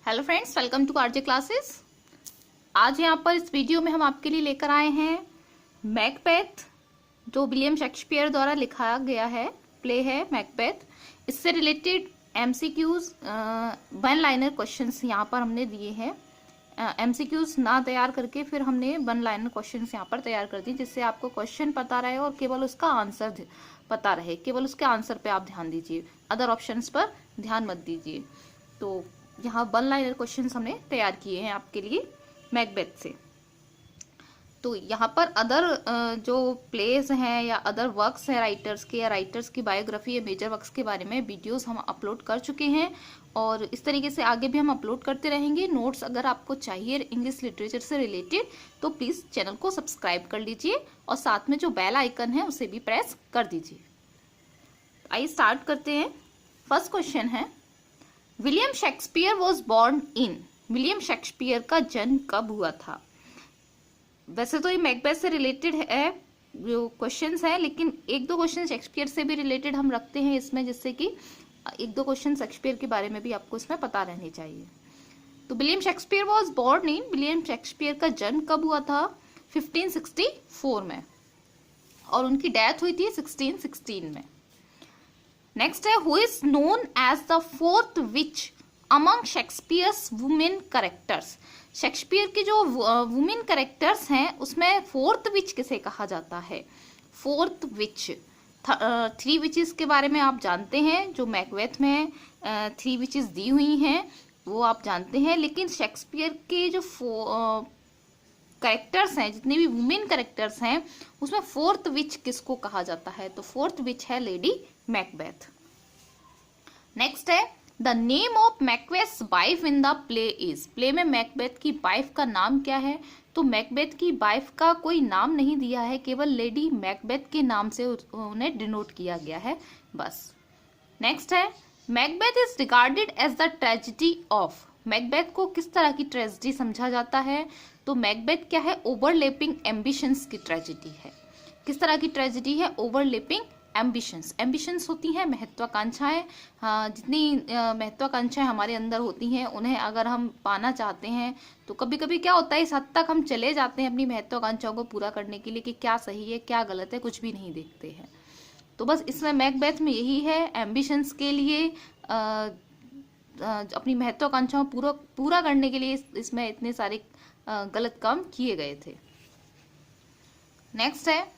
Hello friends, welcome to RJ classes. आज यहाँ पर इस वीडियो में हम आपके लिए लेकर आए हैं मैकबेथ, जो विलियम शेक्सपियर द्वारा लिखा गया है प्ले है मैकबेथ। इससे related MCQs one liner questions यहाँ पर हमने दिए हैं। एमसीक्यूज ना तैयार करके फिर हमने वन लाइनर क्वेश्चंस यहाँ पर तैयार कर दिए, जिससे आपको क्वेश्चन पता रहे और केवल उसका आंसर पता रहे। केवल उसके आंसर पे आप ध्यान दीजिए, अदर ऑप्शंस पर ध्यान मत दीजिए। तो यहाँ वन लाइनर क्वेश्चंस हमने तैयार किए हैं आपके लिए मैकबेथ से। तो यहाँ पर अदर जो प्लेस हैं या अदर वर्क्स हैं राइटर्स के, या राइटर्स की बायोग्राफी या मेजर वर्क्स के बारे में वीडियोस हम अपलोड कर चुके हैं, और इस तरीके से आगे भी हम अपलोड करते रहेंगे। नोट्स अगर आपको चाहिए इंग्लिश लिटरेचर से रिलेटेड तो प्लीज़ चैनल को सब्सक्राइब कर लीजिए और साथ में जो बेल आइकन है उसे भी प्रेस कर दीजिए। आइए स्टार्ट करते हैं। फर्स्ट क्वेश्चन है, William Shakespeare was born in. William Shakespeare का जन्म कब हुआ था? वैसे तो ये मैकबेथ से रिलेटेड है जो क्वेश्चंस है, लेकिन एक दो क्वेश्चन शेक्सपियर से भी रिलेटेड हम रखते हैं इसमें, जिससे कि एक दो क्वेश्चन शेक्सपियर के बारे में भी आपको इसमें पता रहने चाहिए। तो William Shakespeare was born in, William Shakespeare का जन्म कब हुआ था? 1564 में, और उनकी डेथ हुई थी 1616 में। नेक्स्ट है, who is known as the fourth witch among Shakespeare's women characters. Shakespeare के जो वुमेन कैरेक्टर्स हैं उसमें फोर्थ विच किसे कहा जाता है? फोर्थ विच, थ्री विचेस के बारे में आप जानते हैं, जो मैकबेथ में थ्री विचेस दी हुई हैं वो आप जानते हैं, लेकिन शेक्सपियर के जो कैरेक्टर्स हैं, जितने भी वुमेन कैरेक्टर्स हैं, उसमें फोर्थ विच किसको कहा जाता है? तो फोर्थ विच है लेडी मैकबेथ। नेक्स्ट है, the name of Macbeth's wife in the play is. Play में मैकबेथ की वाइफ का नाम क्या है? तो मैकबेथ की वाइफ का कोई नाम नहीं दिया है, केवल लेडी मैकबेथ के नाम से उन्हें डिनोट किया गया है बस। नेक्स्ट है, Macbeth is regarded as the tragedy of. Macbeth को किस तरह की ट्रेजेडी समझा जाता है? तो मैकबेथ क्या है? ओवरलैपिंग एम्बिशंस की ट्रेजेडी है। किस तरह की ट्रेजेडी है? Overlapping ambitions. एम्बिशंस होती हैं महत्वाकांक्षाएं। जितनी महत्वाकांक्षाएं हमारे अंदर होती हैं, उन्हें अगर हम पाना चाहते हैं तो कभी कभी क्या होता है, इस हद तक हम चले जाते हैं अपनी महत्वाकांक्षाओं को पूरा करने के लिए कि क्या सही है क्या गलत है कुछ भी नहीं देखते हैं। तो बस इसमें मैकबेथ में यही है, एम्बिशंस के लिए अपनी महत्वाकांक्षाओं पूरा करने के लिए इसमें इतने सारे गलत काम किए गए थे। नेक्स्ट है,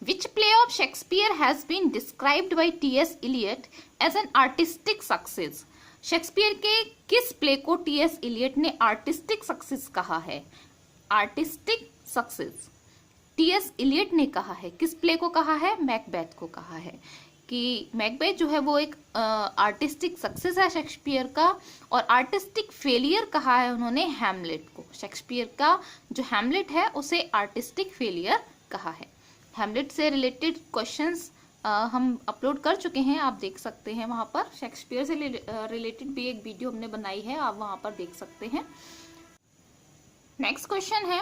Which play of Shakespeare has been described by T.S. Eliot as an artistic success? Shakespeare के किस प्ले को T.S. Eliot ने आर्टिस्टिक सक्सेस कहा है? Artistic success T.S. Eliot ने कहा है। किस प्ले को कहा है? मैकबेथ को कहा है कि मैकबेथ जो है वो एक आर्टिस्टिक सक्सेस है शेक्सपियर का, और आर्टिस्टिक फेलियर कहा है उन्होंने हैमलेट को। शेक्सपियर का जो हैमलेट है उसे आर्टिस्टिक फेलियर कहा है। हैमलेट से रिलेटेड क्वेश्चंस हम अपलोड कर चुके हैं, आप देख सकते हैं वहां पर। शेक्सपियर से रिलेटेड भी एक वीडियो हमने बनाई है, आप वहां पर देख सकते हैं। नेक्स्ट क्वेश्चन है,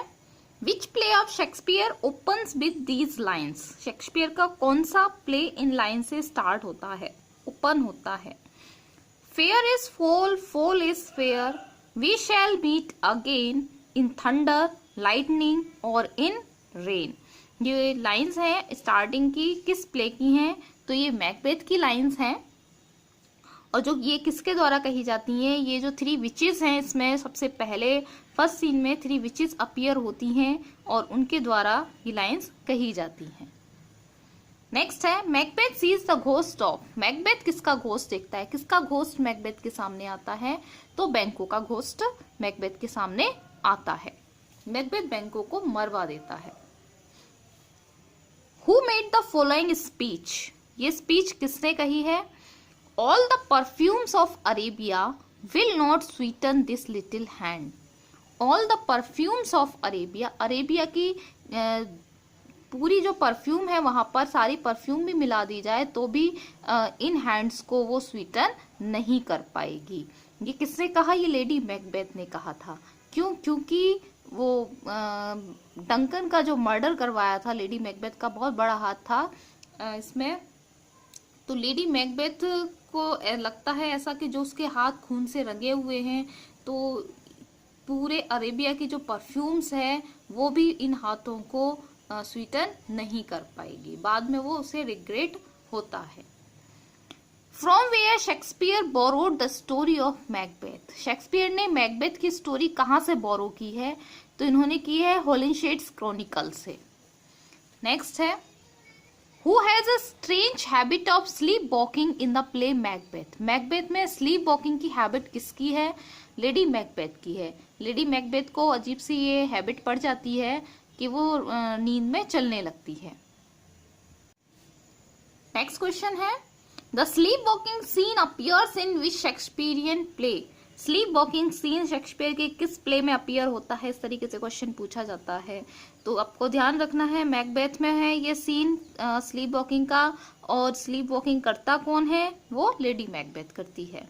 which play of Shakespeare opens with these lines. Shakespeare का कौन सा प्ले इन लाइन से स्टार्ट होता है, ओपन होता है? Fair is foul, foul is fair, we shall meet again, in thunder, lightning और इन रेन। ये लाइंस हैं स्टार्टिंग की, किस प्ले की हैं? तो ये मैकबेथ की लाइंस हैं, और जो ये किसके द्वारा कही जाती हैं? ये जो थ्री विचेस हैं, इसमें सबसे पहले फर्स्ट सीन में थ्री विचेस अपीयर होती हैं और उनके द्वारा ये लाइंस कही जाती हैं। नेक्स्ट है, Macbeth sees the ghost of. Macbeth किसका घोस्ट देखता है? किसका घोस्ट मैकबेथ के सामने आता है? तो बैंको का घोस्ट मैकबेथ के सामने आता है। मैकबेथ बैंको को मरवा देता है। Who made the following speech? ये स्पीच किसने कही है? All the perfumes of Arabia will not sweeten this little hand. All the perfumes of Arabia, Arabia की पूरी जो परफ्यूम है वहां पर सारी परफ्यूम भी मिला दी जाए तो भी इन हैंड्स को वो स्वीटन नहीं कर पाएगी। ये किसने कहा? ये लेडी मैकबेथ ने कहा था। क्यों? क्योंकि वो डंकन का जो मर्डर करवाया था, लेडी मैकबेथ का बहुत बड़ा हाथ था इसमें। तो लेडी मैकबेथ को लगता है ऐसा कि जो उसके हाथ खून से रंगे हुए हैं, तो पूरे अरेबिया की जो परफ्यूम्स है वो भी इन हाथों को स्वीटन नहीं कर पाएगी, बाद में वो उसे रिग्रेट होता है। From where Shakespeare borrowed the story of Macbeth. Shakespeare ने मैकबेथ की स्टोरी कहाँ से बोरो की है? तो इन्होंने की है होलिनशेड्स क्रॉनिकल से। नेक्स्ट है who has a strange habit of sleep walking in the play Macbeth. Macbeth में स्लीप वॉकिंग की हैबिट किसकी है? लेडी मैकबेथ की है। लेडी मैकबेथ को अजीब सी ये हैबिट पड़ जाती है कि वो नींद में चलने लगती है। नेक्स्ट क्वेश्चन है the sleep walking scene appears in which Shakespearean play. Sleep walking scene Shakespeare के किस प्ले में अपीयर होता है? इस तरीके से क्वेश्चन पूछा जाता है। तो आपको ध्यान रखना है मैकबेथ में है ये सीन स्लीप वॉकिंग का, और स्लीप वॉकिंग करता कौन है? वो लेडी मैकबेथ करती है।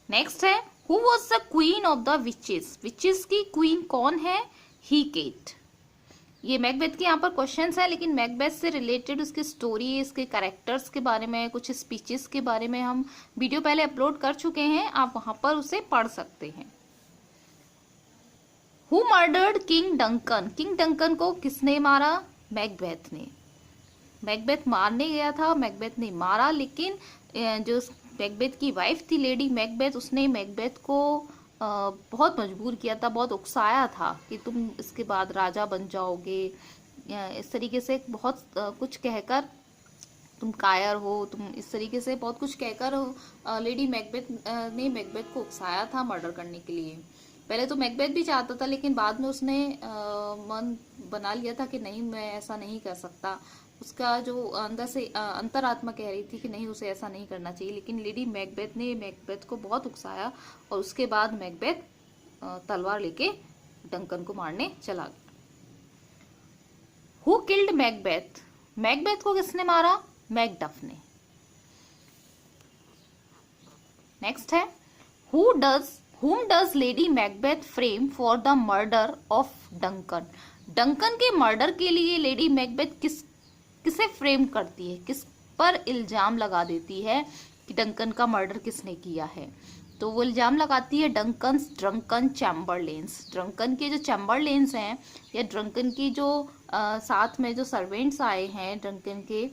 नेक्स्ट है who was the queen of the witches. Witches की क्वीन कौन है? हीकेट। ये मैकबेथ के यहाँ पर क्वेश्चंस है, लेकिन मैकबेथ से रिलेटेड उसकी स्टोरी, इसके कैरेक्टर्स के बारे में, कुछ स्पीचेस के बारे में हम वीडियो पहले अपलोड कर चुके हैं, आप वहां पर उसे पढ़ सकते हैं। Who murdered king Duncan. King Duncan को किसने मारा? मैकबेथ ने। मैकबेथ मारने गया था, मैकबेथ ने मारा, लेकिन जो मैकबेथ की वाइफ थी लेडी मैकबेथ, उसने मैकबेथ को बहुत मजबूर किया था, बहुत उकसाया था कि तुम इसके बाद राजा बन जाओगे, इस तरीके से बहुत कुछ कहकर, तुम कायर हो, तुम इस तरीके से बहुत कुछ कहकर लेडी मैकबेथ ने मैकबेथ को उकसाया था मर्डर करने के लिए। पहले तो मैकबेथ भी चाहता था, लेकिन बाद में उसने मन बना लिया था कि नहीं, मैं ऐसा नहीं कर सकता। उसका जो अंदर से अंतरात्मा कह रही थी कि नहीं, उसे ऐसा नहीं करना चाहिए, लेकिन लेडी मैकबेथ ने मैकबेथ को बहुत उकसाया और उसके बाद मैकबेथ तलवार लेके डंकन को मारने चला गया। Who killed Macbeth. मैकबेथ को किसने मारा? मैकडफ ने। नेक्स्ट है whom does lady Macbeth frame for the murder of Duncan. Duncan के मर्डर के लिए लेडी मैकबेथ किसे फ्रेम करती है, किस पर इल्जाम लगा देती है कि डंकन का मर्डर किसने किया है? तो वो इल्जाम लगाती है ड्रंकन चैम्बरलेन्स। ड्रंकन के जो चैम्बरलेन्स हैं या ड्रंकन की जो साथ में जो सर्वेंट्स आए हैं ड्रंकन के,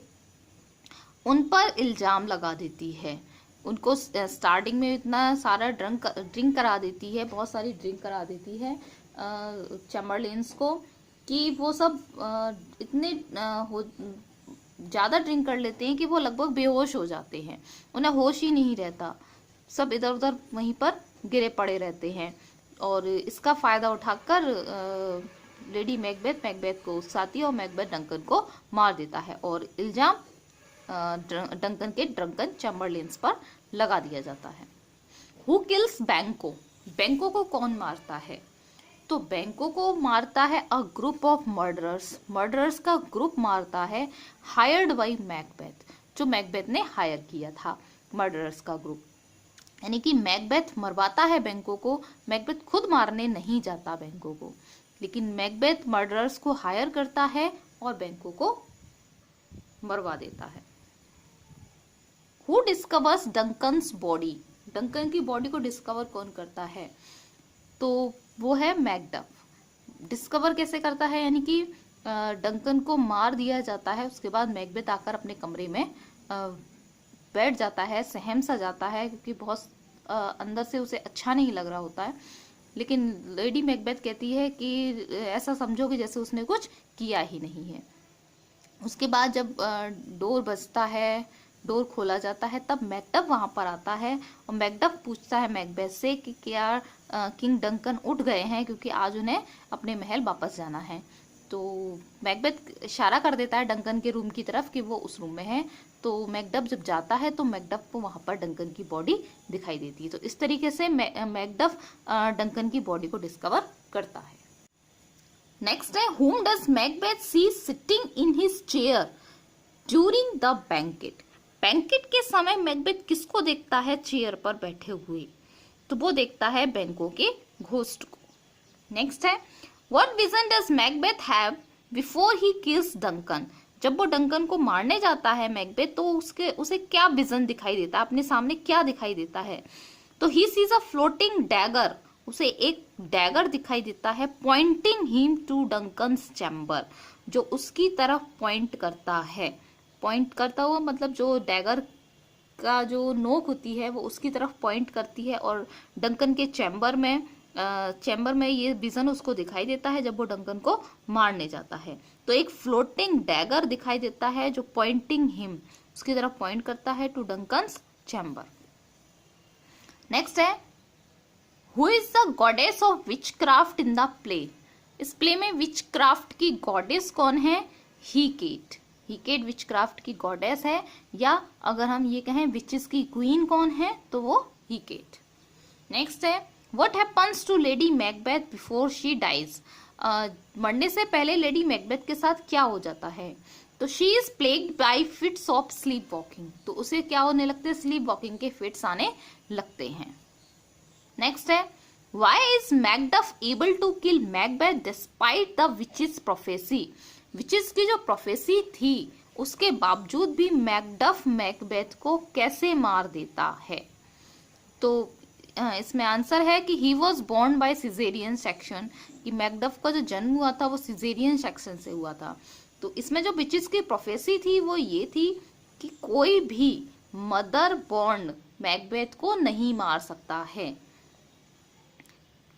उन पर इल्जाम लगा देती है। उनको स्टार्टिंग में इतना सारा ड्रिंक करा देती है, बहुत सारी ड्रिंक करा देती है चैम्बरलेन्स को, कि वो सब इतने ज़्यादा ड्रिंक कर लेते हैं कि वो लगभग बेहोश हो जाते हैं, उन्हें होश ही नहीं रहता, सब इधर उधर वहीं पर गिरे पड़े रहते हैं। और इसका फ़ायदा उठाकर लेडी मैकबेथ को उकसाती है और मैकबेथ डंकन को मार देता है और इल्ज़ाम डंकन के ड्रंकन चैम्बरलेन्स पर लगा दिया जाता है। हु किल्स बैंको। बैंको को कौन मारता है? तो बैंको को मारता है a group of murderers. Murderers का ग्रुप मारता है, हायर्ड बाय मैकबेथ, जो मैकबेथ ने हायर किया था मर्डरर्स का ग्रुप। यानी कि मैकबेथ मरवाता है बैंको को, मैकबेथ खुद मारने नहीं जाता बैंको को, लेकिन मैकबेथ मर्डरर्स को हायर करता है और बैंको को मरवा देता है। Who discovers Duncan's body. Duncan की बॉडी को डिस्कवर कौन करता है? तो वो है मैकडफ। डिस्कवर कैसे करता है? यानी कि डंकन को मार दिया जाता है, उसके बाद मैकबेथ आकर अपने कमरे में बैठ जाता है, सहम सा जाता है, क्योंकि बहुत अंदर से उसे अच्छा नहीं लग रहा होता है, लेकिन लेडी मैकबेथ कहती है कि ऐसा समझो कि जैसे उसने कुछ किया ही नहीं है। उसके बाद जब डोर बजता है, डोर खोला जाता है, तब मैकडफ वहां पर आता है और मैकडफ पूछता है मैकबेथ से कि क्या किंग डंकन उठ गए हैं, क्योंकि आज उन्हें अपने महल वापस जाना है। तो मैकबेथ इशारा कर देता है डंकन के रूम की तरफ कि वो उस रूम में है। तो मैकडफ जब जाता है तो मैकडफ को वहां पर डंकन की बॉडी दिखाई देती है। तो इस तरीके से मैकडफ डंकन की बॉडी को डिस्कवर करता है। नेक्स्ट है whom does Macbeth see sitting in his chair during the banquet। Banquet के समय मैकबेथ किसको देखता है चेयर पर बैठे हुए? तो वो देखता है बैंको के घोस्ट को। नेक्स्ट है what vision does Macbeth have before he kills Duncan. जब वो डंकन को मारने जाता है मैकबेथ, तो उसे क्या विजन दिखाई देता है, अपने सामने क्या दिखाई देता है? तो he sees a floating dagger उसे एक डैगर दिखाई देता है pointing him to Duncan's chamber, जो उसकी तरफ पॉइंट करता है। पॉइंट करता हुआ मतलब जो डैगर का जो नोक होती है वो उसकी तरफ पॉइंट करती है, और डंकन के चैम्बर में ये विजन उसको दिखाई देता है जब वो डंकन को मारने जाता है। तो एक फ्लोटिंग डैगर दिखाई देता है जो पॉइंटिंग हिम, उसकी तरफ पॉइंट करता है टू डंकन्स चैम्बर। नेक्स्ट है who is the goddess of witchcraft in the play. इस प्ले में विचक्राफ्ट की गॉडेस कौन है? हीकेट। हीकेट विचक्राफ्ट की गॉडेस है, या अगर हम ये कहें विचेस की क्वीन कौन है तो वो हीकेट। नेक्स्ट है what happens to Lady Macbeth before she dies. मरने से पहले लेडी मैकबेथ के साथ क्या हो जाता है? तो she is plagued bye fits of sleep walking, तो उसे क्या होने लगते हैं? स्लीप वॉकिंग के फिट्स आने लगते हैं। नेक्स्ट है why is Macduff able to kill Macbeth despite the witches prophecy. Witches की जो प्रोफेसी थी उसके बावजूद भी मैकडफ मैकबेथ को कैसे मार देता है? तो इसमें आंसर है कि he was born by caesarean section, कि मैकडफ का जो जन्म हुआ था वो सिजेरियन सेक्शन से हुआ था। तो इसमें जो विचेस की प्रोफेसी थी वो ये थी कि कोई भी मदर बोर्न मैकबेथ को नहीं मार सकता है।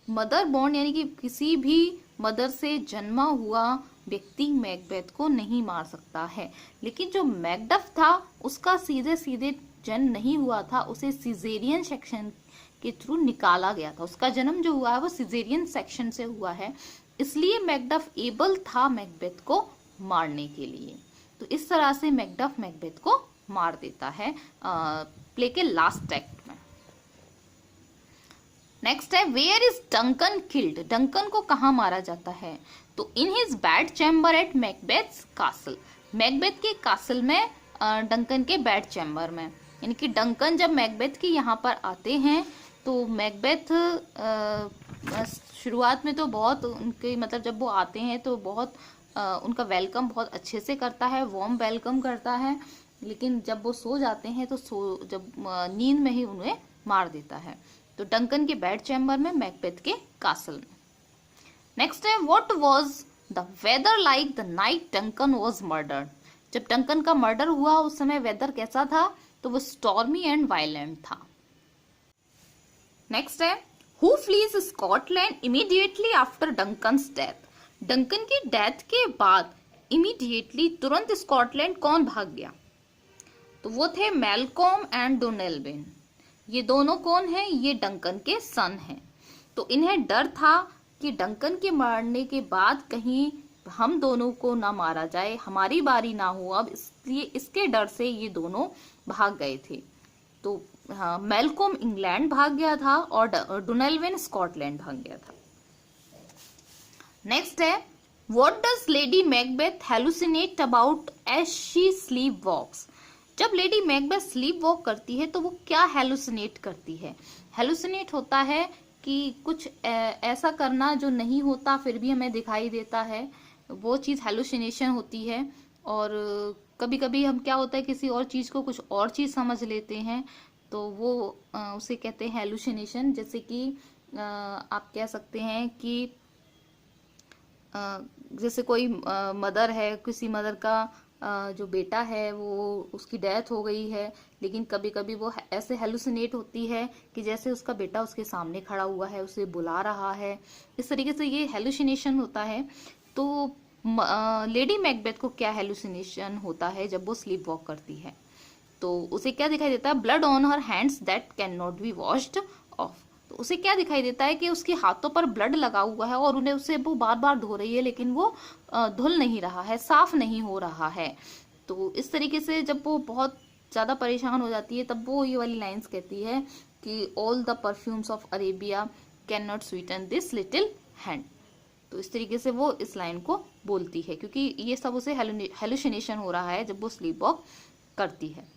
मदर बोर्न यानी कि किसी भी मदर से जन्मा हुआ व्यक्ति मैकबेथ को नहीं मार सकता है। लेकिन जो मैकडफ था उसका सीधे सीधे जन्म नहीं हुआ था, उसे सिजेरियन सेक्शन के थ्रू निकाला गया था। उसका जन्म जो हुआ है वो सिजेरियन सेक्शन से हुआ है, इसलिए मैकडफ एबल था मैकबेथ को मारने के लिए। तो इस तरह से मैकडफ मैकबेथ को मार देता है प्ले के लास्ट एक्ट में। नेक्स्ट है where is Duncan killed. Duncan को कहाँ मारा जाता है? तो in his bed chamber at Macbeth's castle. Macbeth के कासल में डंकन के बेड चैम्बर में, यानी कि डंकन जब मैकबेथ के यहाँ पर आते हैं तो मैकबेथ शुरुआत में तो बहुत उनके मतलब जब वो आते हैं तो बहुत उनका वेलकम बहुत अच्छे से करता है, वार्म वेलकम करता है। लेकिन जब वो सो जाते हैं तो जब नींद में ही उन्हें मार देता है। तो डंकन के बेड चैम्बर में, मैकबेथ के कासल में। नेक्स्ट है what was the weather like the night Duncan was murdered. जब डंकन का मर्डर हुआ उस समय वेदर कैसा था? तो वो स्टॉर्मी एंड वायलेंट था। नेक्स्ट है who flees Scotland immediately after Duncan's death. Duncan की डेथ के बाद इमीडिएटली तुरंत स्कॉटलैंड कौन भाग गया? तो वो थे मैल्कॉम एंड डोनेल्विन। ये दोनों कौन है? ये डंकन के सन हैं। तो इन्हें डर था कि डंकन के मरने के बाद कहीं हम दोनों को ना मारा जाए, हमारी बारी ना हो अब, इसलिए इसके डर से ये दोनों भाग गए थे। तो हाँ, मैल्कॉम इंग्लैंड भाग गया था और डोनेल्विन स्कॉटलैंड भाग गया था। नेक्स्ट है what does Lady Macbeth hallucinate about as she sleep walks. जब लेडी मैकबेथ स्लीप वॉक करती है तो वो क्या हेलुसिनेट करती है? हेलुसिनेट होता है कि कुछ ऐसा करना जो नहीं होता फिर भी हमें दिखाई देता है, वो चीज़ हेलुसिनेशन होती है। और कभी कभी हम क्या होता है किसी और चीज़ को कुछ और चीज़ समझ लेते हैं, तो वो उसे कहते हैं हेलुसिनेशन। जैसे कि आप कह सकते हैं कि जैसे कोई मदर है, किसी मदर का जो बेटा है वो उसकी डेथ हो गई है, लेकिन कभी कभी वो ऐसे हेलुसिनेट होती है कि जैसे उसका बेटा उसके सामने खड़ा हुआ है, उसे बुला रहा है। इस तरीके से ये हेलुसिनेशन होता है। तो लेडी मैकबेथ को क्या हेलुसिनेशन होता है जब वो स्लीप वॉक करती है? तो उसे क्या दिखाई देता है? Blood on her hands that can not be washed of. तो उसे क्या दिखाई देता है कि उसके हाथों पर ब्लड लगा हुआ है और उन्हें उसे वो बार बार धो रही है, लेकिन वो धुल नहीं रहा है, साफ नहीं हो रहा है। तो इस तरीके से जब वो बहुत ज़्यादा परेशान हो जाती है तब वो ये वाली लाइंस कहती है कि all the perfumes of Arabia can not Sutton this little hand. तो इस तरीके से वो इस लाइन को बोलती है, क्योंकि ये सब उसे हेलुसिनेशन हो रहा है जब वो स्लीप वॉक करती है।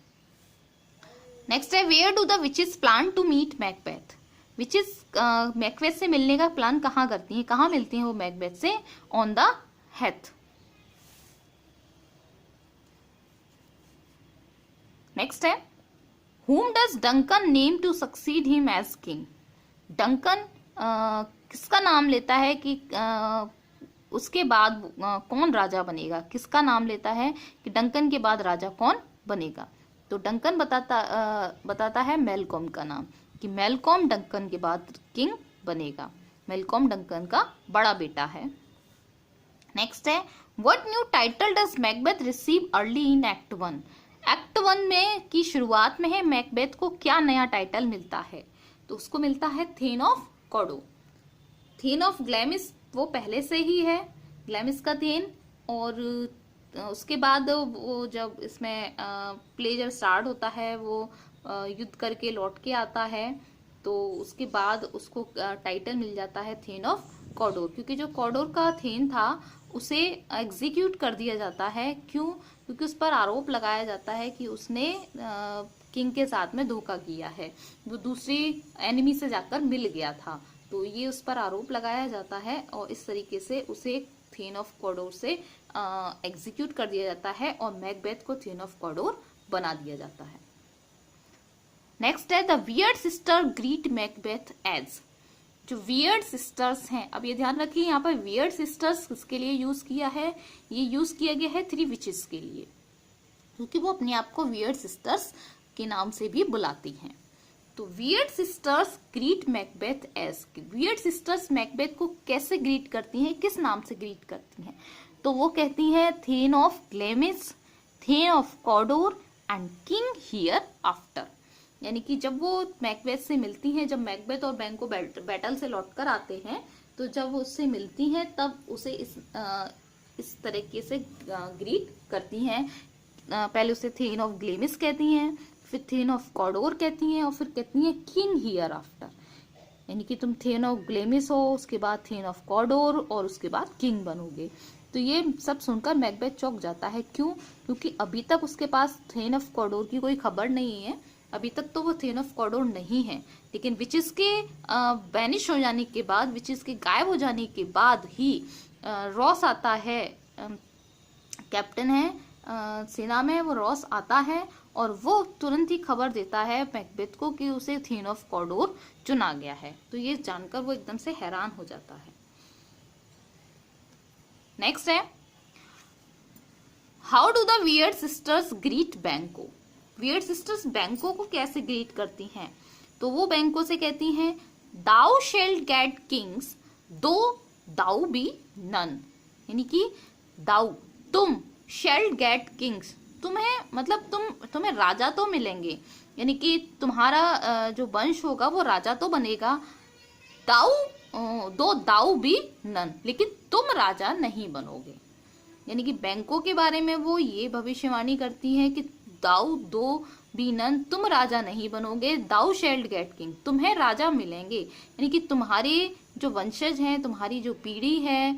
नेक्स्ट है where do the witches plan to meet Macbeth. Witches Macbeth से मिलने का प्लान कहाँ करती हैं? कहाँ मिलती हैं वो मैकबेथ से? On the heath. नेक्स्ट है whom does Duncan name to succeed him as king. Duncan किसका नाम लेता है कि उसके बाद कौन राजा बनेगा, किसका नाम लेता है कि डंकन के बाद राजा कौन बनेगा। तो डंकन बताता है मैलकॉम का नाम कि मैलकॉम डंकन के बाद किंग बनेगा। मैलकॉम डंकन का बड़ा बेटा है। नेक्स्ट है, what new title does Macbeth receive early in act 1। Act 1 में की शुरुआत में है मैकबेथ को क्या नया टाइटल मिलता है, तो उसको मिलता है थेन ऑफ कॉडो। थेन ऑफ ग्लैमिस वो पहले से ही है, ग्लैमिस का थेन। और उसके बाद वो जब इसमें प्ले जब स्टार्ट होता है, वो युद्ध करके लौट के आता है, तो उसके बाद उसको टाइटल मिल जाता है थेन ऑफ कॉडोर, क्योंकि जो कॉडोर का थेन था उसे एग्जीक्यूट कर दिया जाता है। क्यों? क्योंकि उस पर आरोप लगाया जाता है कि उसने किंग के साथ में धोखा किया है, वो दूसरी एनिमी से जाकर मिल गया था, तो ये उस पर आरोप लगाया जाता है और इस तरीके से उसे थेन ऑफ कॉडोर से एग्जीक्यूट कर दिया जाता है और मैकबेथ को थेन ऑफ कॉडोर बना दिया जाता है। नेक्स्ट है, the weird sister greet Macbeth as. जो वियर्ड सिस्टर्स हैं, अब ये ध्यान रखिए यहाँ पर वियर्ड सिस्टर्स किसके लिए यूज किया है, ये यूज किया गया है 3 विचेस के लिए, क्योंकि वो अपने आप को वियर्ड सिस्टर्स के नाम से भी बुलाती हैं। तो weird sisters greet Macbeth as. Weird sisters Macbeth को कैसे ग्रीट करती हैं, किस नाम से ग्रीट करती हैं, तो वो कहती हैं thane of Glamis, thane of Cawdor and king hereafter. यानी कि जब वो मैकबेथ से मिलती हैं, जब मैकबेथ और बैंको बैटल से लौटकर आते हैं, तो जब वो उससे मिलती हैं तब उसे इस तरीके से ग्रीट करती हैं। पहले उसे थेन ऑफ ग्लैमिस कहती हैं, फिर थेन ऑफ कॉडोर कहती हैं और फिर कहती हैं किंग हियर आफ्टर। यानी कि तुम थेन ऑफ ग्लैमिस हो, उसके बाद थेन ऑफ कॉडोर और उसके बाद किंग बनोगे। तो ये सब सुनकर मैकबेथ चौंक जाता है। क्यों? क्योंकि अभी तक उसके पास थेन ऑफ कॉडोर की कोई खबर नहीं है, अभी तक तो वो थेन ऑफ कॉडोर नहीं है। लेकिन विचेस के वैनिश हो जाने के बाद, विचेस के गायब हो जाने के बाद ही रॉस आता है, कैप्टन है सेना में, वो रॉस आता है और वो तुरंत ही खबर देता है मैकबेथ को कि उसे थेन ऑफ कॉडोर चुना गया है। तो ये जानकर वो एकदम से हैरान हो जाता है। नेक्स्ट है, how do the weird sisters greet बैंको। वियर्ड सिस्टर्स बैंको को कैसे ग्रीट करती हैं, तो वो बैंको से कहती हैं दाउ शेल्ड गेट किंग्स दो दाउ बी नन। यानी कि दाउ तुम, शेल्ड गेट किंग्स तुम्हें, मतलब तुम्हें राजा तो मिलेंगे, यानी कि तुम्हारा जो वंश होगा वो राजा तो बनेगा। दाऊ दो दाऊ भी नन, लेकिन तुम राजा नहीं बनोगे। यानी कि बैंको के बारे में वो ये भविष्यवाणी करती हैं कि दाऊ दो भी नन, तुम राजा नहीं बनोगे। दाऊ शेल्ड गेट किंग, तुम्हें राजा मिलेंगे, यानी कि तुम्हारे जो वंशज हैं, तुम्हारी जो पीढ़ी है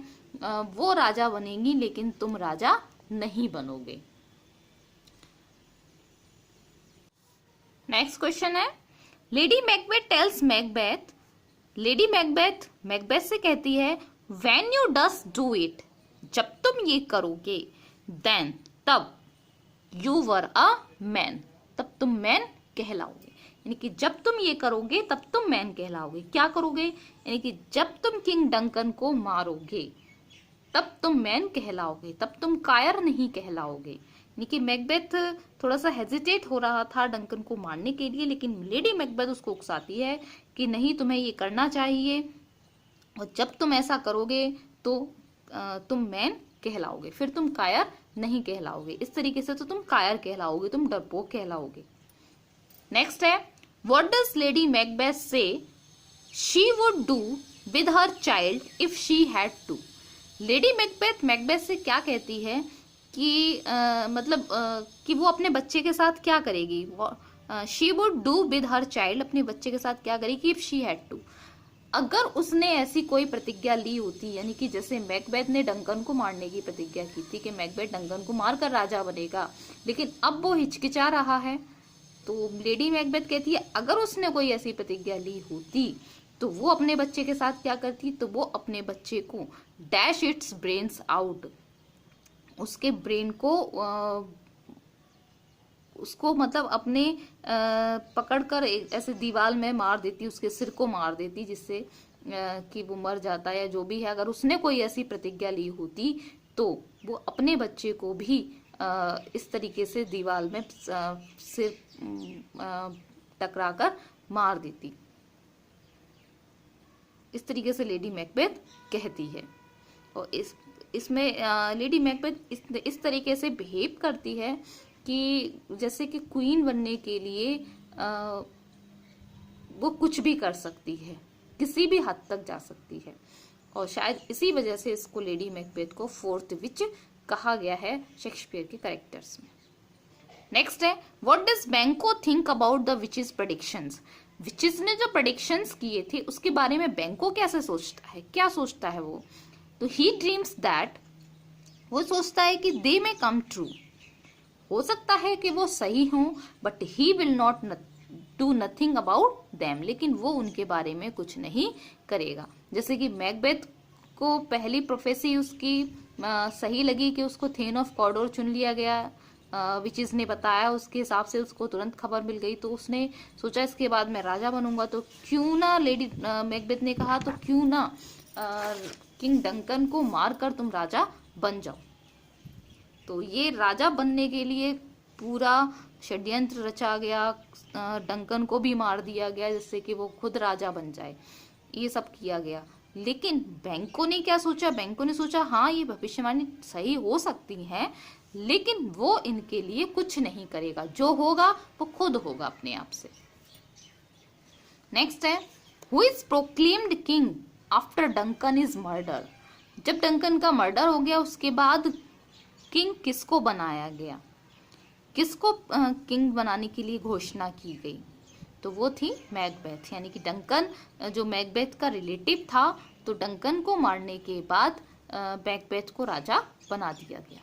वो राजा बनेगी, लेकिन तुम राजा नहीं बनोगे। नेक्स्ट क्वेश्चन है, Lady Macbeth tells Macbeth. Lady Macbeth Macbeth से कहती है when you durst do it, जब तुम ये करोगे, देन तब, यू वर अ मैन, तब तुम मैन कहलाओगे। यानी कि जब तुम ये करोगे तब तुम मैन कहलाओगे। क्या करोगे? यानी कि जब तुम किंग डंकन को मारोगे तब तुम मैन कहलाओगे, तब तुम कायर नहीं कहलाओगे। यानी कि मैकबेथ थोड़ा सा हेजिटेट हो रहा था डंकन को मारने के लिए, लेकिन लेडी मैकबेथ उसको उकसाती है कि नहीं, तुम्हें ये करना चाहिए और जब तुम ऐसा करोगे तो तुम मैन कहलाओगे, फिर तुम कायर नहीं कहलाओगे। इस तरीके से तो तुम कायर कहलाओगे, तुम डरपोक कहलाओगे। नेक्स्ट है, what does Lady Macbeth say she would do with her child if she had to. Lady Macbeth Macbeth से क्या कहती है कि कि वो अपने बच्चे के साथ क्या करेगी। She would do with her child, अपने बच्चे के साथ क्या करेगी इफ शी हैड टू, अगर उसने ऐसी कोई प्रतिज्ञा ली होती। यानी कि जैसे मैकबेथ ने डंकन को मारने की प्रतिज्ञा की थी कि मैकबेथ डंकन को मारकर राजा बनेगा, लेकिन अब वो हिचकिचा रहा है। तो लेडी मैकबेथ कहती है अगर उसने कोई ऐसी प्रतिज्ञा ली होती तो वो अपने बच्चे के साथ क्या करती, तो वो अपने बच्चे को डैश इट्स ब्रेन्स आउट, उसके ब्रेन को उसको मतलब अपने पकड़कर ऐसे दीवार में मार देती, उसके सिर को मार देती, जिससे कि वो मर जाता या जो भी है, अगर उसने कोई ऐसी प्रतिज्ञा ली होती तो वो अपने बच्चे को भी इस तरीके से दीवार में सिर टकराकर मार देती। इस तरीके से लेडी मैकबेथ कहती है। और इसमें लेडी मैकबेथ इस तरीके से बिहेव करती है कि जैसे कि क्वीन बनने के लिए वो कुछ भी कर सकती है, किसी भी हद तक जा सकती है। और शायद इसी वजह से इसको लेडी मैकबेथ को फोर्थ विच कहा गया है शेक्सपियर के कैरेक्टर्स में। नेक्स्ट है, व्हाट डज बैंको think about the witches predictions. Witches ने जो प्रेडिक्शंस किए थे उसके बारे में बैंको कैसे सोचता है, क्या सोचता है वो? तो ही ड्रीम्स दैट, वो सोचता है कि दे मे कम ट्रू, हो सकता है कि वो सही हों, but he will not do nothing about them, लेकिन वो उनके बारे में कुछ नहीं करेगा। जैसे कि मैकबेथ को पहली प्रोफेसी उसकी सही लगी कि उसको थेन ऑफ कॉर्डोर चुन लिया गया, विचेस ने बताया, उसके हिसाब से उसको तुरंत खबर मिल गई, तो उसने सोचा इसके बाद मैं राजा बनूंगा, तो क्यों ना, लेडी मैकबेथ ने कहा तो क्यों ना किंग डंकन को मारकर तुम राजा बन जाओ। तो ये राजा बनने के लिए पूरा षड्यंत्र रचा गया, डंकन को भी मार दिया गया जिससे कि वो खुद राजा बन जाए, ये सब किया गया। लेकिन बैंको ने क्या सोचा? बैंको ने सोचा हाँ ये भविष्यवाणी सही हो सकती है, लेकिन वो इनके लिए कुछ नहीं करेगा, जो होगा वो खुद होगा अपने आप से। नेक्स्ट है, who is proclaimed king after Duncan is murder. जब डंकन का मर्डर हो गया उसके बाद किंग किसको बनाया गया, किसको किंग बनाने के लिए घोषणा की गई? तो वो थी मैकबेथ, यानी कि डंकन जो मैकबेथ का रिलेटिव था, तो डंकन को मारने के बाद मैकबेथ को राजा बना दिया गया।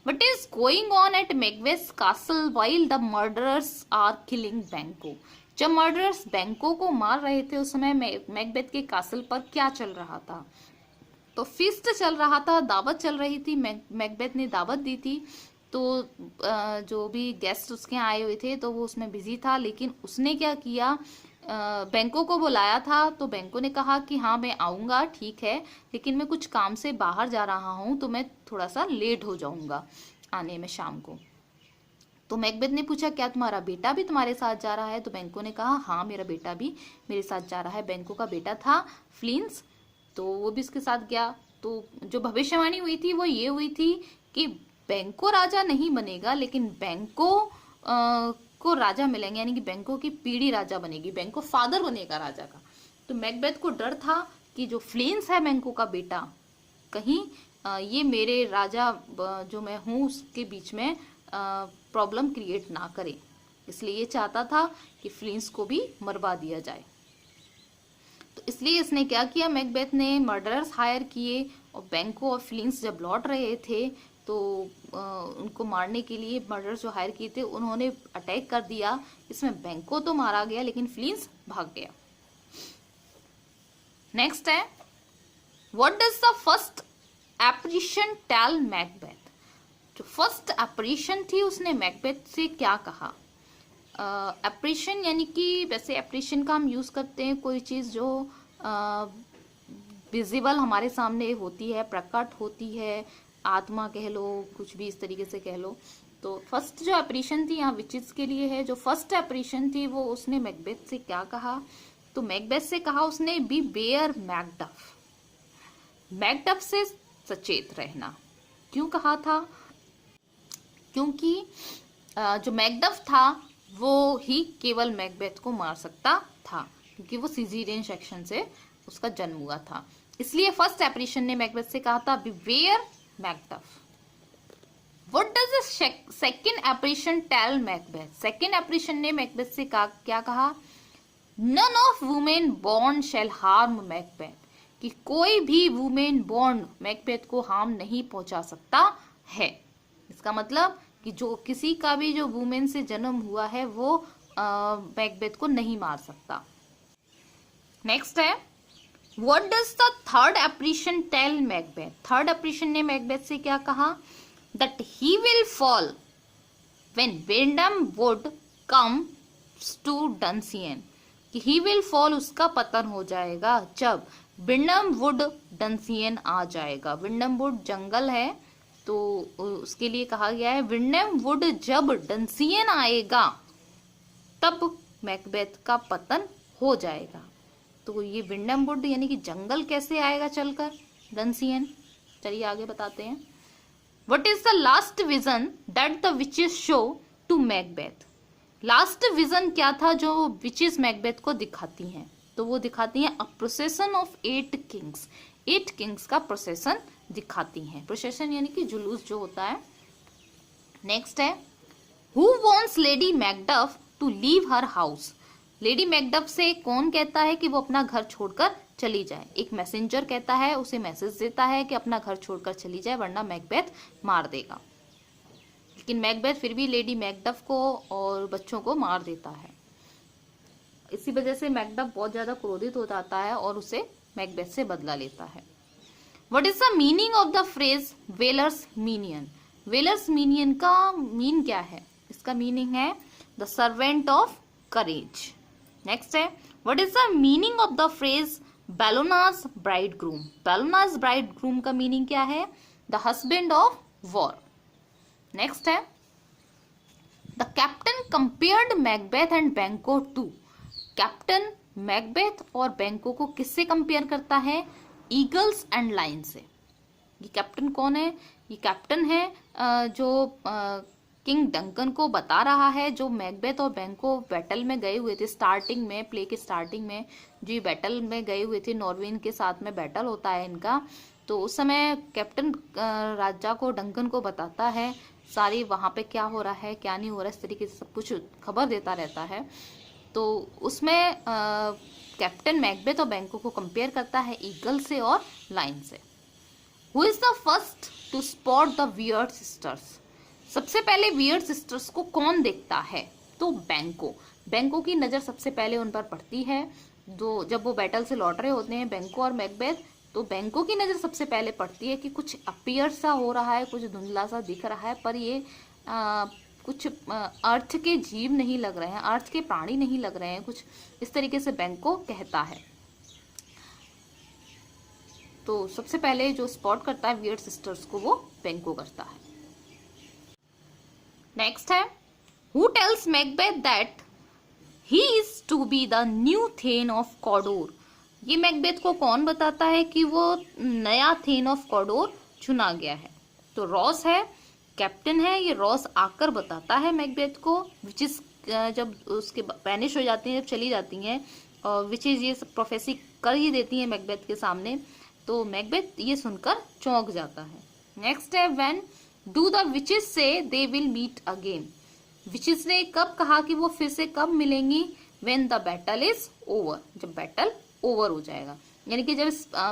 What is going on at Macbeth's castle while the murderers are killing Banquo? जब मर्डरर्स बैंको को मार रहे थे उस समय मैकबेथ के कासल पर क्या चल रहा था? तो फीस्ट चल रहा था, दावत चल रही थी, मैकबेथ ने दावत दी थी, तो जो भी गेस्ट उसके आए हुए थे तो वो उसमें बिजी था। लेकिन उसने क्या किया, बैंको को बुलाया था, तो बैंको ने कहा कि हाँ मैं आऊँगा, ठीक है, लेकिन मैं कुछ काम से बाहर जा रहा हूँ तो मैं थोड़ा सा लेट हो जाऊँगा आने में शाम को। तो मैकबेथ ने पूछा क्या तुम्हारा बेटा भी तुम्हारे साथ जा रहा है? तो बैंको ने कहा हाँ मेरा बेटा भी मेरे साथ जा रहा है। बैंको का बेटा था फ्लिंस, तो वो भी उसके साथ गया। तो जो भविष्यवाणी हुई थी वो ये हुई थी कि बैंको राजा नहीं बनेगा, लेकिन बैंको को राजा मिलेंगे, यानी कि बैंको की पीढ़ी राजा बनेगी, बैंको फादर बनेगा राजा का। तो मैकबेथ को डर था कि जो फ्लिंस है बैंको का बेटा, कहीं ये मेरे राजा जो मैं हूँ उसके बीच में प्रॉब्लम क्रिएट ना करे, इसलिए ये चाहता था कि फ्लिंस को भी मरवा दिया जाए। तो इसलिए इसने क्या किया, मैकबेथ ने मर्डरर्स हायर किए, और बैंको और फ्लिंस जब लौट रहे थे तो उनको मारने के लिए मर्डरर्स जो हायर किए थे उन्होंने अटैक कर दिया। इसमें बैंको तो मारा गया लेकिन फ्लिंस भाग गया। नेक्स्ट है, what does the first apparition tell Macbeth. जो फर्स्ट एपरिशन थी उसने मैकबेथ से क्या कहा? एपरिशन यानी कि वैसे एपरिशन का हम यूज करते हैं कोई चीज जो विजिबल हमारे सामने होती है, प्रकट होती है, आत्मा कह लो, कुछ भी इस तरीके से कह लो। तो फर्स्ट जो एपरिशन थी यहाँ विचेस के लिए है। जो फर्स्ट एपरिशन थी वो उसने मैकबेथ से क्या कहा? तो मैकबेथ से कहा उसने बी वेयर मैकडफ, मैकडफ से सचेत रहना। क्यों कहा था? क्योंकि जो मैकडफ था वो ही केवल मैकबेथ को मार सकता था, क्योंकि वो सिजेरियन सेक्शन से उसका जन्म हुआ था। इसलिए फर्स्ट एपरिशन ने मैकबेथ से कहा था beware Macduff. What does the second apparition tell Macbeth. Second apparition ने मैकबेथ से क्या कहा? None of women born shall harm Macbeth, कि कोई भी वुमेन बॉर्न मैकबेथ को हार्म नहीं पहुंचा सकता है। इसका मतलब कि जो किसी का भी जो वुमेन से जन्म हुआ है वो मैकबेथ को नहीं मार सकता। नेक्स्ट है, what does the third apparition tell Macbeth. Third apparition ने मैकबेथ से क्या कहा? That he will fall when विंडम वुड कम्स टू डंसियन, कि ही विल फॉल, उसका पतन हो जाएगा जब विंडम वुड डंसियन आ जाएगा। विंडम वुड जंगल है, तो उसके लिए कहा गया है विंडम वुड जब डंसियन आएगा तब मैकबेथ का पतन हो जाएगा। तो ये विंडम वुड यानी कि जंगल कैसे आएगा चलकर, डंसियन। चलिए आगे बताते हैं। What is the last vision that the witches show to Macbeth. Last vision क्या था जो विचेस मैकबेथ को दिखाती हैं, तो वो दिखाती हैं अ प्रोसेशन ऑफ 8 किंग्स। 8 किंग्स का प्रोसेशन दिखाती हैं। प्रोसेशन यानी कि जुलूस जो होता है। नेक्स्ट है who wants Lady Macduff to leave her house. Lady Macduff से कौन कहता है कि वो अपना घर छोड़कर चली जाए। एक मैसेंजर कहता है, उसे मैसेज देता है कि अपना घर छोड़कर चली जाए वरना मैकबेथ मार देगा। लेकिन मैकबेथ फिर भी लेडी मैकडफ को और बच्चों को मार देता है। इसी वजह से मैकडफ बहुत ज्यादा क्रोधित हो जाता है और उसे मैकबेथ से बदला लेता है। What is the meaning of the phrase valour's minion. Valour's minion का मीन क्या है, इसका मीनिंग है the servant of courage. Next है what is the meaning of the phrase Bellona's bridegroom. Bellona's bridegroom का meaning क्या है, the husband of war. Next है the captain compared Macbeth and Banquo to. Captain Macbeth और Banquo को किससे compare करता है, ईगल्स एंड लाइन से। ये कैप्टन कौन है, ये कैप्टन है जो किंग डंकन को बता रहा है, जो मैकबेथ और बैंको बैटल में गए हुए थे स्टार्टिंग में, प्ले के स्टार्टिंग में जो ये बैटल में गए हुए थे, नॉर्वेन के साथ में बैटल होता है इनका। तो उस समय कैप्टन राजा को डंकन को बताता है सारी वहां पे क्या हो रहा है क्या नहीं हो रहा है, इस तरीके से सब कुछ खबर देता रहता है। तो उसमें कैप्टन मैकबेथ और बैंको को कंपेयर करता है ईगल से और लाइन से। Who is the first to spot the weird sisters. सबसे पहले वियर्ड सिस्टर्स को कौन देखता है, तो बैंको। बैंको की नजर सबसे पहले उन पर पड़ती है। जब वो बैटल से लौट रहे होते हैं बैंको और मैकबेथ, तो बैंको की नजर सबसे पहले पड़ती है कि कुछ अपीयर सा हो रहा है, कुछ धुंधला सा दिख रहा है, पर ये कुछ अर्थ के जीव नहीं लग रहे हैं, अर्थ के प्राणी नहीं लग रहे हैं, कुछ इस तरीके से बैंको कहता है। तो सबसे पहले जो स्पॉट करता है वियर्ड सिस्टर्स को वो बैंको करता है। नेक्स्ट है who tells Macbeth that he is to be the new thane of Cawdor. ये मैकबेथ को कौन बताता है कि वो नया थेन ऑफ कॉडोर चुना गया है, तो रॉस है, कैप्टन है। ये रॉस आकर बताता है मैकबेथ को, विच इज जब उसके बैनिश हो जाती हैं, जब चली जाती हैं, और विच इज ये प्रोफेसी कर ही देती है मैकबेथ के सामने, तो मैकबेथ ये सुनकर चौंक जाता है। नेक्स्ट है व्हेन डू द विचेस से दे विल मीट अगेन। विचेस ने कब कहा कि वो फिर से कब मिलेंगी, when the battle is over, जब बैटल ओवर हो जाएगा। यानी कि जब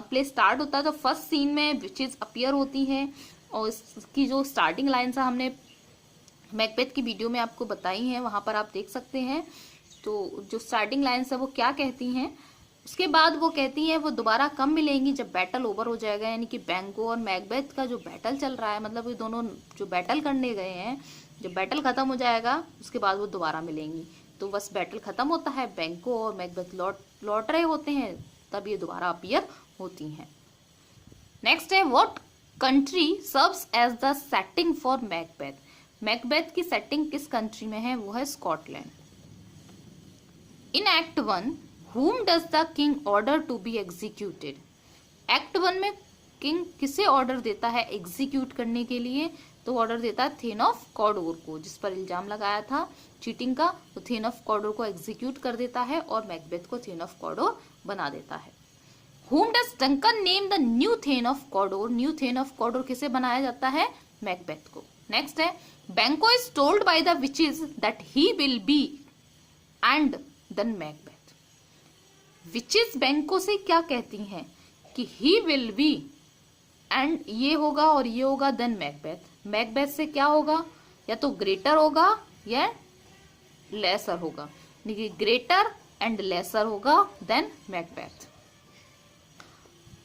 प्ले स्टार्ट होता है तो फर्स्ट सीन में विचेस अपीयर होती हैं, और इसकी जो स्टार्टिंग लाइन था हमने मैकबेथ की वीडियो में आपको बताई है, वहां पर आप देख सकते हैं। तो जो स्टार्टिंग लाइन्स है वो क्या कहती हैं, उसके बाद वो कहती हैं वो दोबारा कब मिलेंगी, जब बैटल ओवर हो जाएगा। यानी कि बैंको और मैकबेथ का जो बैटल चल रहा है, मतलब ये दोनों जो बैटल करने गए हैं, जब बैटल खत्म हो जाएगा उसके बाद वो दोबारा मिलेंगी। तो बस बैटल खत्म होता है, बैंको और मैकबेथ लौट रहे होते हैं, तब ये दोबारा अपीयर होती हैं। नेक्स्ट है what country serves as the setting for Macbeth. Macbeth की सेटिंग किस कंट्री में है, वो है Scotland. In act 1 whom does the king order to be executed। Act 1 में किंग किसे ऑर्डर देता है एग्जीक्यूट करने के लिए, तो ऑर्डर देता है थेन ऑफ कॉडोर को, जिस पर इल्जाम लगाया था चीटिंग का, तो थेन ऑफ कॉडोर को एग्जीक्यूट कर देता है और मैकबेथ को थेन ऑफ कॉडोर बना देता है। whom does Duncan name the new thane of Cawdor. New thane of Cawdor किसे बनाया जाता है, मैकबेथ को। नेक्स्ट है Banquo is told by the witches that he will be and then Macbeth. Witches Banquo से क्या कहती हैं कि ही विल बी एंड ये होगा और ये होगा देन मैकबेथ। मैकबेथ से क्या होगा, या तो ग्रेटर होगा या लेसर होगा, यानी ग्रेटर एंड लेसर होगा than Macbeth.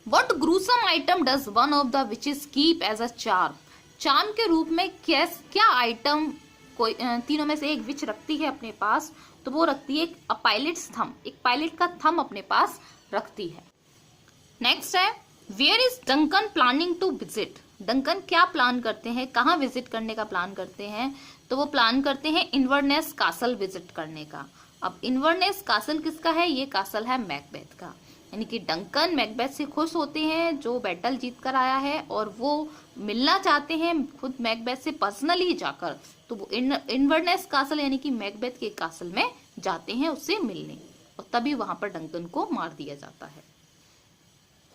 What gruesome item does one of the witches keep as a charm. Charm के रूप में क्या आइटम कोई तीनों में से एक विच रखती है अपने पास, तो वो रखती है एक पायलट्स थंब, एक पायलट का थंब अपने पास रखती है। नेक्स्ट है where is Duncan planning to visit. Duncan क्या प्लान करते हैं, कहाँ विजिट करने का प्लान करते हैं, तो वो प्लान करते हैं इन्वर्नेस कासल विजिट करने का। अब इन्वर्नेस कासल किसका है, ये कासल है मैकबेथ का, यानी कि डंकन मैकबेथ से खुश होते हैं जो बैटल जीत कर आया है, और वो मिलना चाहते हैं खुद मैकबेथ से पर्सनली जाकर, तो वो इन्वर्नेस कासल यानी कि मैकबेथ के कासल में जाते हैं उससे मिलने, और तभी वहां पर डंकन को मार दिया जाता है।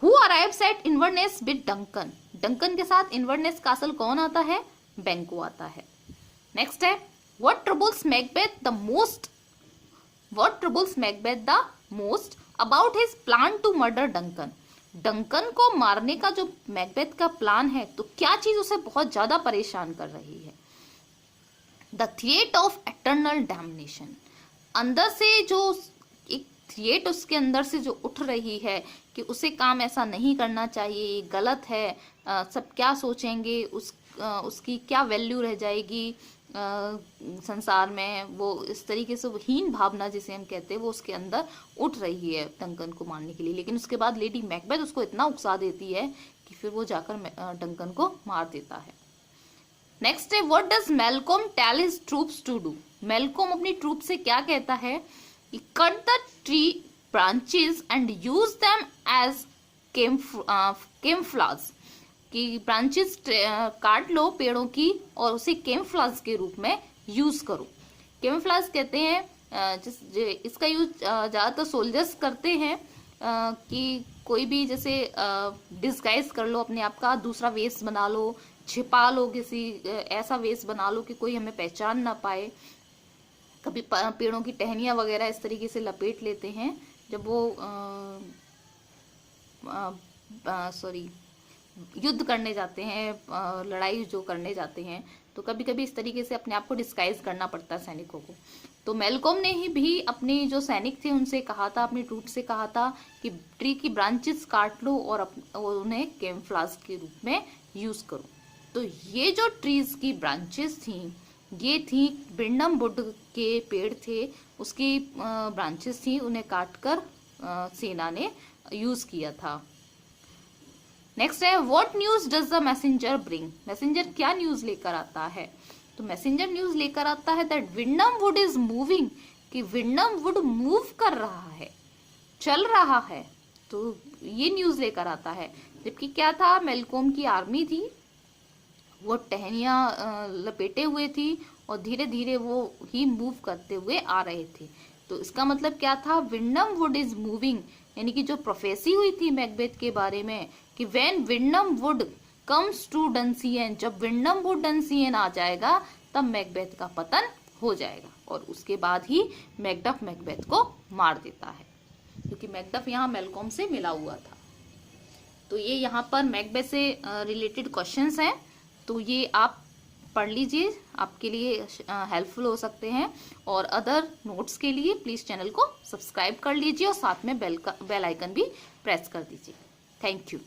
Who arrives at Inverness with Duncan? Duncan के साथ इन्वर्नेस कासल कौन आता है, बैंको आता है। नेक्स्ट है What troubles Macbeth the most? What troubles Macbeth the most about his plan to murder Duncan? Duncan को मारने का जो मैकबेथ का प्लान है, तो क्या चीज उसे बहुत ज्यादा परेशान कर रही है। The threat of eternal damnation, अंदर से जो एक थ्रेट उसके अंदर से जो उठ रही है कि उसे काम ऐसा नहीं करना चाहिए, ये गलत है, सब क्या सोचेंगे, उसकी क्या वैल्यू रह जाएगी संसार में, वो इस तरीके से हीन भावना जिसे हम कहते हैं वो उसके अंदर उठ रही है डंकन को मारने के लिए। लेकिन उसके बाद लेडी मैकबेथ उसको इतना उकसा देती है कि फिर वो जाकर डंकन को मार देता है। नेक्स्ट है what does Malcolm tell his troops to do. Malcolm अपनी ट्रूप से क्या कहता है, cut the tree branches and use them as camouflage, कि ब्रांचेस काट लो पेड़ों की और उसे कैमफ्लाज के रूप में यूज करो। कैमफ्लाज कहते हैं इसका यूज ज्यादातर सोल्जर्स करते हैं कि कोई भी जैसे डिस्गाइज कर लो अपने आप का, दूसरा वेश बना लो, छिपा लो, किसी ऐसा वेश बना लो कि कोई हमें पहचान ना पाए। कभी पेड़ों की टहनियाँ वगैरह इस तरीके से लपेट लेते हैं जब वो युद्ध करने जाते हैं, लड़ाई जो करने जाते हैं, तो कभी कभी इस तरीके से अपने आप को डिस्गाइज करना पड़ता है सैनिकों को। तो मैलकॉम ने ही भी अपने जो सैनिक थे उनसे कहा था, अपनी ट्रूप से कहा था कि ट्री की ब्रांचेस काट लो और उन्हें कैमफ्लाज के रूप में यूज करो। तो ये जो ट्रीज की ब्रांचेस थी ये थी विंडम वुड के पेड़ थे, उसकी ब्रांचेस थी, उन्हें काटकर सेना ने यूज किया था। नेक्स्ट है what news does the messenger bring. Messenger क्या न्यूज लेकर आता है, तो मैसेंजर न्यूज लेकर आता है दैट विंडम वुड इज मूविंग, कि विंडम वुड मूव कर रहा है, चल रहा है, तो ये न्यूज लेकर आता है। जबकि क्या था, मैलकॉम की आर्मी थी, वो टहनियाँ लपेटे हुए थी और धीरे धीरे वो ही मूव करते हुए आ रहे थे। तो इसका मतलब क्या था, विंडम वुड इज मूविंग, यानी कि जो प्रोफेसी हुई थी मैकबेथ के बारे में कि व्हेन विंडम वुड कम्स टू डनसीएन, जब विंडम वुड डनसीएन आ जाएगा तब मैकबेथ का पतन हो जाएगा, और उसके बाद ही मैकडफ मैकबेथ को मार देता है, क्योंकि मैकडफ यहाँ मैलकॉम से मिला हुआ था। तो ये यहाँ पर मैकबेथ से रिलेटेड क्वेश्चंस हैं, तो ये आप पढ़ लीजिए, आपके लिए हेल्पफुल हो सकते हैं। और अदर नोट्स के लिए प्लीज़ चैनल को सब्सक्राइब कर लीजिए और साथ में बेल आइकन भी प्रेस कर दीजिए। Thank you.